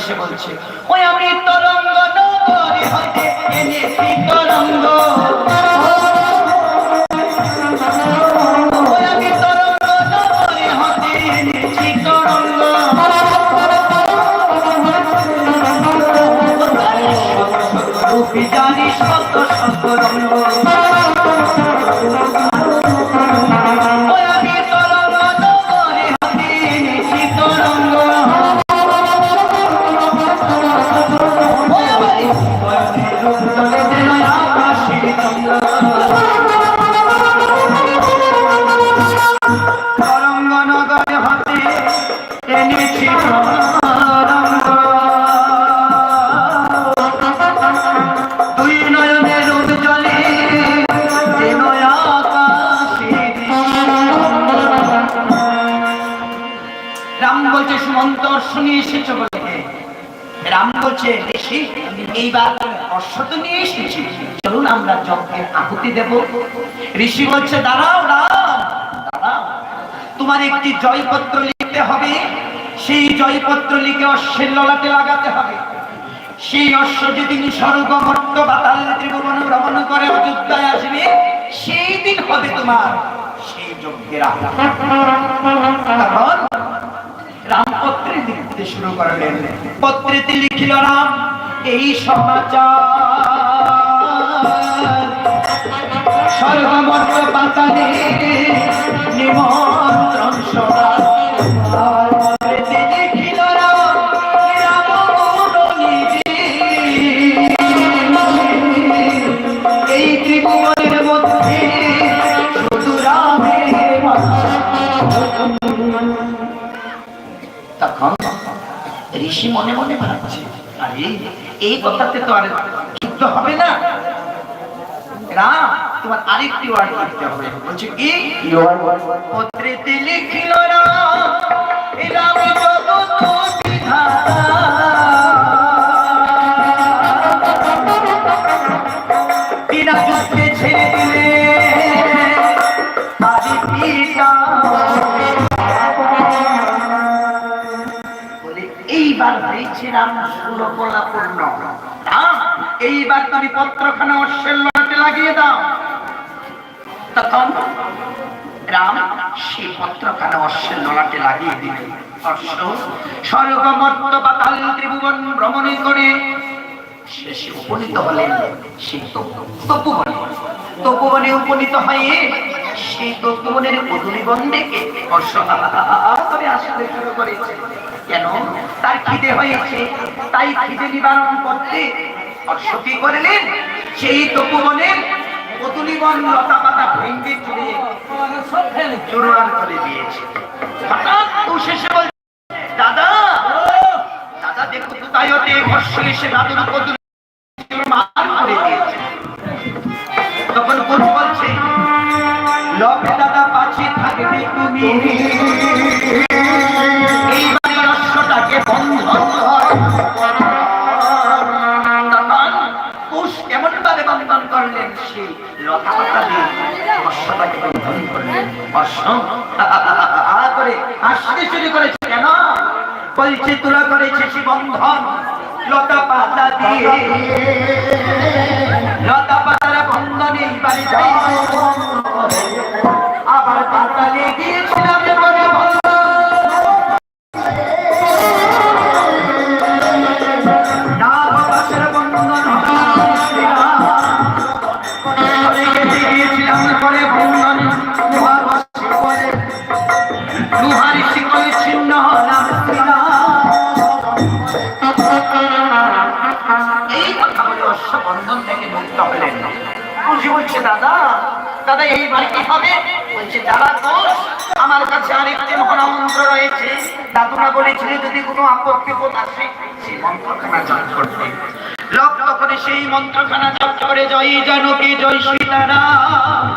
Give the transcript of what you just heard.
এসে বলছে, ওই আমি তরঙ্গ নগরী হতে এনেছি তরঙ্গ, ওই আমি তরঙ্গ নগরী হতে এনেছি তরঙ্গ, রূপী জানি শত শত রঙ্গ, রাম বলছে, ঋষি এইবার অশ্বত নিয়ে এসেছি, চলুন আমরা যজ্ঞের আহুতি দেব। ঋষি বলছে, দাঁড়াও রাম, দাঁড়াও, তোমার একটি জয়পত্র লিখতে হবে, সেই জয়পত্র লিখে অশ্বের ললাটে লাগাতে হবে। সেই অশ্ব যেদিন স্বর্গ মর্ত্য পাতাল ত্রিভুবন ভ্রমণ করে অযোধ্যায় আসবে, সেই দিন হবে তোমার সেই যজ্ঞের আহুতি। তখন রাম পত্রে লিখতে শুরু করলেন। পত্রেতে লিখিল রাম এই সমাচার, স্বর্গমর্ত্য পাতালে নিমন্ত্রণ সভা। পত্রেতে লিখিল রাম এই ত্রিভুবনের মধ্যে শুধু রামের তখন ঋষি মনে মনে ভাবছে, আরে এই কথাতে তো আর যুদ্ধ হবে না, রাম তোমার আরেকটি ওয়ার্ড লিখতে হবে। বলছে কি? পত্রেতে লিখিল রাম জগৎ বিধাতা, বিনা যুদ্ধে ছেড়ে দিলে আদি পিতা। এইবার হয়েছে রাম সুরকলাপূর্ণ, এইবার তুমি পত্রখানা অশ্বের ললাটে লাগিয়ে দাও। তখন রাম সেই পত্রখানা অশ্বের ললাটে লাগিয়ে দিলেন। অশ্ব স্বর্গ মর্ত্য পাতাল ত্রিভুবন ভ্রমণ করে শেষে উপনীত হলেন সেই তপোবনে। তপোবনে উপনীত হয়ে সেই তপোবনের অগ্নিবন ডেকে অশ্ব করে আসতে শুরু করেছে। কেন? তার খিদে হয়েছে, তাই খিদে নিবারণ করতে অশ্ব কি করলেন, সেই তপোবনের অতুলিবন লতা পাতা ভেঙে চুরে চূড়ার করে দিয়েছে। হঠাৎ শেষে বলছে, দাদা দাদা দেখো তো, তাই ওতে অশ্ব এসে দাদুর কদুর মার করে দিয়েছে। তখন কোন বলছে, লবে দাদা পাছে থাকবে তুমি, এইবারে অশ্বটাকে বন্ধন কর। তখন কুশ কেমন ভাবে বন্ধন করলেন, সেই লতা পাতা দিয়ে অশ্বটাকে বন্ধন করলেন। অশ্ব করে আসতে শুরু করেছে। কেন? বলছে তোরা করেছে সে বন্ধন লতা পাতা দিয়ে, লতা পাতার বন্ধনে এইবারে যাই আবার পাতালে গিয়েছিলাম বলে গিয়েছিলাম করে বন্ধন লুহারি শিকলে ছিন্ন হলাম। এই কথা বলে অশ্ব বন্ধন থেকে মুক্ত হলেন। বলছে, দাদা দাদা এইবার কি হবে? বলছে, দাদা দোষ, আমার কাছে আরেকটি মহামন্ত্র রয়েছে। দাদুরা বলেছিল যদি কোনো আপত্তি বোধ আসে সেই মন্ত্রখানা জপ করতে। লক্ষ্য করে সেই মন্ত্রখানা জপ করে জয় জানকী জয় সীতারাম।